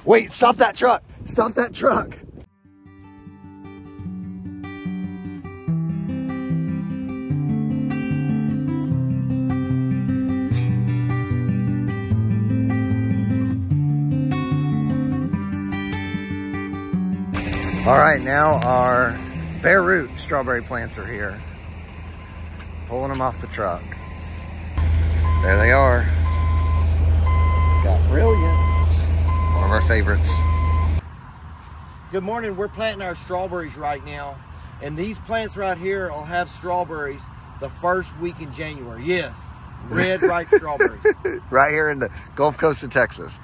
Wait, stop that truck. Stop that truck. All right, now our bare root strawberry plants are here. Pulling them off the truck. There they are. Got Brilliance. One of our favorites. Good morning. We're planting our strawberries right now. And these plants right here will have strawberries the first week in January. Yes, red ripe strawberries. Right here in the Gulf Coast of Texas.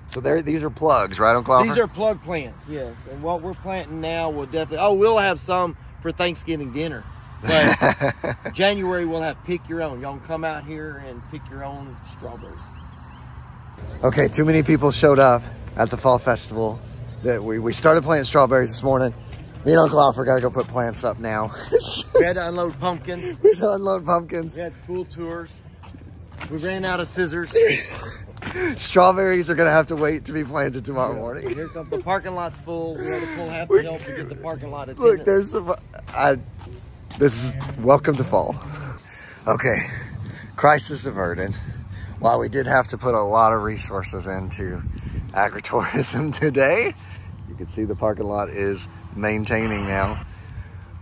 So these are plugs, right, Uncle Alfred? These are plug plants, yes. And what we're planting now will definitely, we'll have some for Thanksgiving dinner. But January we'll have pick your own. Y'all can come out here and pick your own strawberries. Okay, too many people showed up at the fall festival. That we started planting strawberries this morning. Me and Uncle Alfred gotta go put plants up now. We had to unload pumpkins. We had to unload pumpkins. We had school tours. We ran out of scissors. Strawberries are gonna have to wait to be planted tomorrow morning. Here's the parking lot's full. We had to pull half the hill to get the parking lot attended. Look, there's some. This is welcome to fall. Okay, crisis averted. While we did have to put a lot of resources into agritourism today, you can see the parking lot is maintaining now.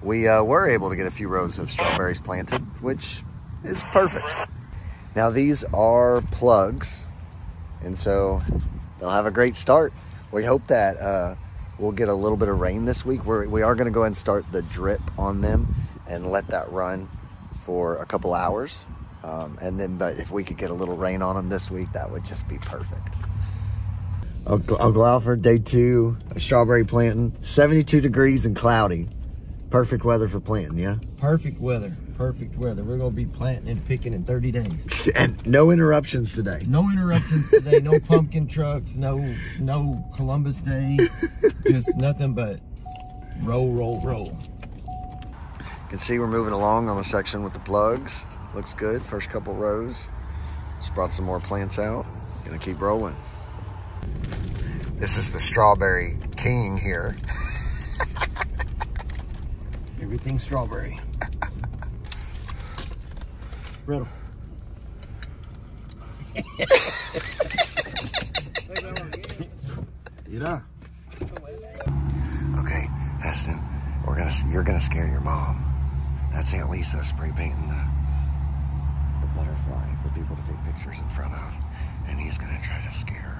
We were able to get a few rows of strawberries planted, which is perfect. Now these are plugs, and so they'll have a great start. We hope that we'll get a little bit of rain this week. We are going to go ahead and start the drip on them and let that run for a couple hours. But if we could get a little rain on them this week, that would just be perfect. Uncle Alfred, day 2 of strawberry planting. 72 degrees and cloudy. Perfect weather for planting, yeah? Perfect weather. Perfect weather. We're going to be planting and picking in 30 days. And no interruptions today. No interruptions today. No pumpkin trucks. No Columbus Day. Just nothing but roll, roll, roll. You can see we're moving along on the section with the plugs. Looks good. First couple rows. Just brought some more plants out. Gonna keep rolling. This is the strawberry king here. Everything strawberry. Riddle. Okay, Heston, you're gonna scare your mom. That's Aunt Lisa spray painting the butterfly for people to take pictures in front of, and he's gonna try to scare her.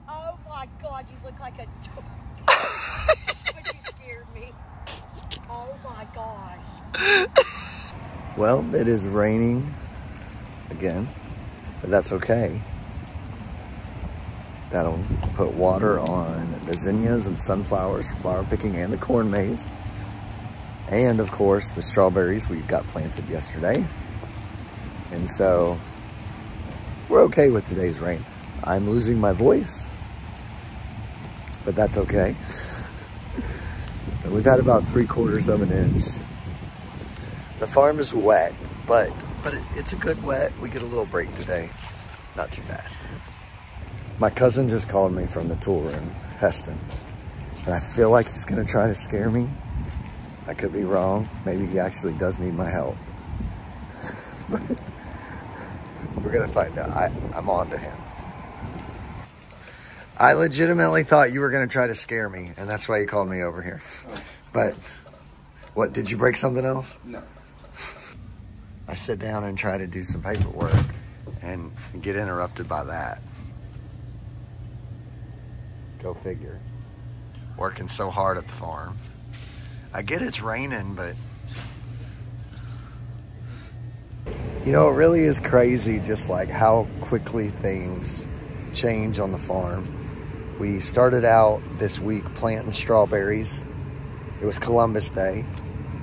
Oh my God, you look like a dog. But you scared me. Oh my gosh. Well, it is raining again, but that's okay. That'll put water on the zinnias and sunflowers for flower picking and the corn maze. And of course, the strawberries we got planted yesterday. And so we're okay with today's rain. I'm losing my voice, but that's okay. We've had about 3/4 of an inch. The farm is wet, but it's a good wet. We get a little break today. Not too bad. My cousin just called me from the tool room, Heston, and I feel like he's gonna try to scare me. I could be wrong. Maybe he actually does need my help. But we're gonna find out. I'm on to him. I legitimately thought you were gonna try to scare me, and that's why you called me over here. Oh. But what, did you break something else? No. I sit down and try to do some paperwork and get interrupted by that. Go figure. Working so hard at the farm. I get it's raining, but you know, it really is crazy just like how quickly things change on the farm. We started out this week planting strawberries. It was Columbus Day.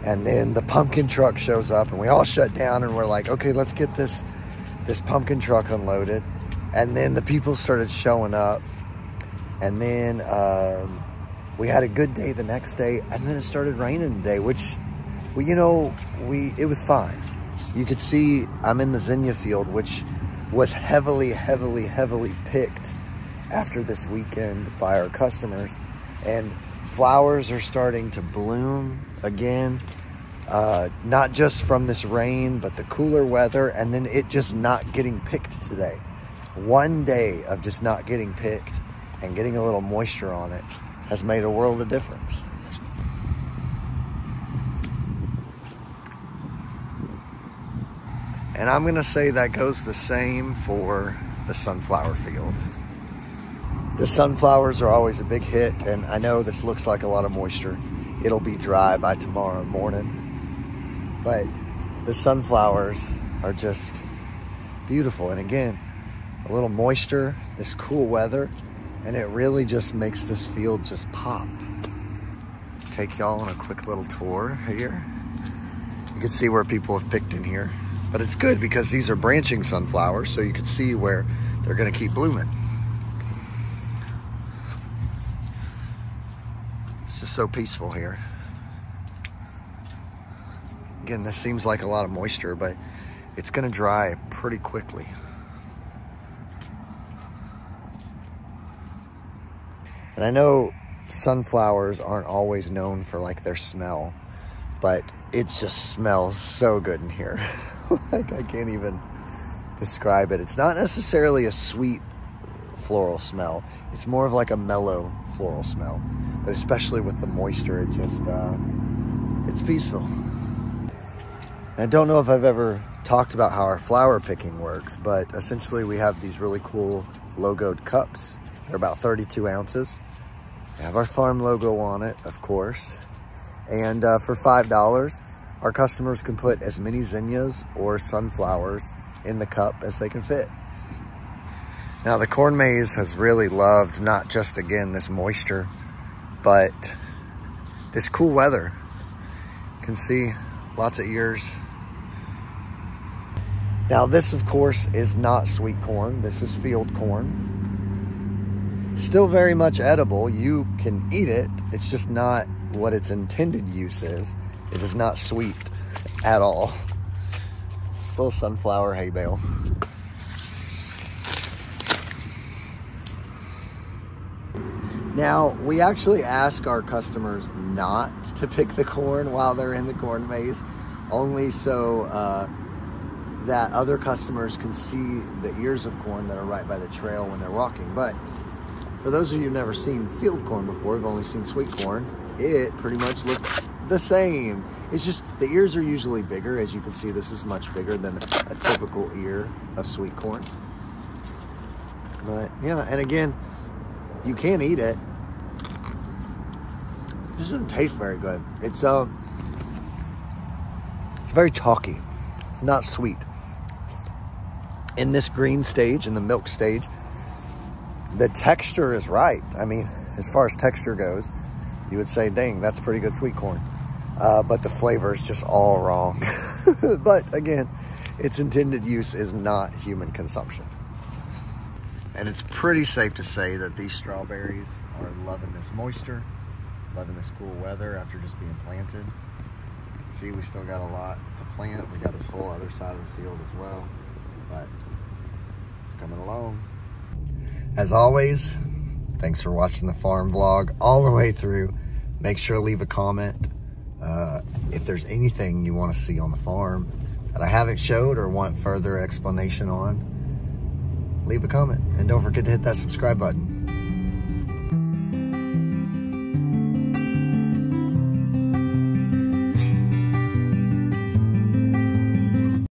And then the pumpkin truck shows up and we all shut down and we're like, okay, let's get this this pumpkin truck unloaded, and then the people started showing up, and then we had a good day the next day, and then it started raining today, which, well, you know, it was fine. You could see I'm in the zinnia field, which was heavily picked after this weekend by our customers, and flowers are starting to bloom again, not just from this rain, but the cooler weather, and then it just not getting picked today. One day of just not getting picked and getting a little moisture on it has made a world of difference. And I'm gonna say that goes the same for the sunflower field. The sunflowers are always a big hit, and I know this looks like a lot of moisture. It'll be dry by tomorrow morning. But the sunflowers are just beautiful. And again, a little moisture, this cool weather, and it really just makes this field just pop. Take y'all on a quick little tour here. You can see where people have picked in here. But it's good because these are branching sunflowers, so you can see where they're gonna keep blooming. It's just so peaceful here. Again, this seems like a lot of moisture, but it's gonna dry pretty quickly. And I know sunflowers aren't always known for like their smell, but it just smells so good in here. Like, I can't even describe it. It's not necessarily a sweet floral smell. It's more of like a mellow floral smell. But especially with the moisture, it just, it's peaceful. I don't know if I've ever talked about how our flower picking works, but essentially we have these really cool logoed cups. They're about 32 ounces. They have our farm logo on it, of course. And for $5, our customers can put as many zinnias or sunflowers in the cup as they can fit. Now, the corn maze has really loved not just, again, this moisture, but this cool weather. You can see lots of ears. Now, this, of course, is not sweet corn. This is field corn. Still very much edible. You can eat it. It's just not what its intended use is. It is not sweet at all. Little sunflower hay bale. Now, we actually ask our customers not to pick the corn while they're in the corn maze, only so that other customers can see the ears of corn that are right by the trail when they're walking. But for those of you who've never seen field corn before, we've only seen sweet corn, it pretty much looks the same. It's just the ears are usually bigger. As you can see, this is much bigger than a typical ear of sweet corn. But yeah, and again, you can eat it. It just doesn't taste very good. It's very chalky. It's not sweet. In this green stage, in the milk stage, the texture is right. I mean, as far as texture goes, you would say, dang, that's pretty good sweet corn. But the flavor is just all wrong. But again, its intended use is not human consumption. And it's pretty safe to say that these strawberries are loving this moisture, loving this cool weather after just being planted. See, we still got a lot to plant. We got this whole other side of the field as well, but it's coming along. As always, thanks for watching the farm vlog all the way through. Make sure to leave a comment if there's anything you want to see on the farm that I haven't showed or want further explanation on. Leave a comment, and don't forget to hit that subscribe button.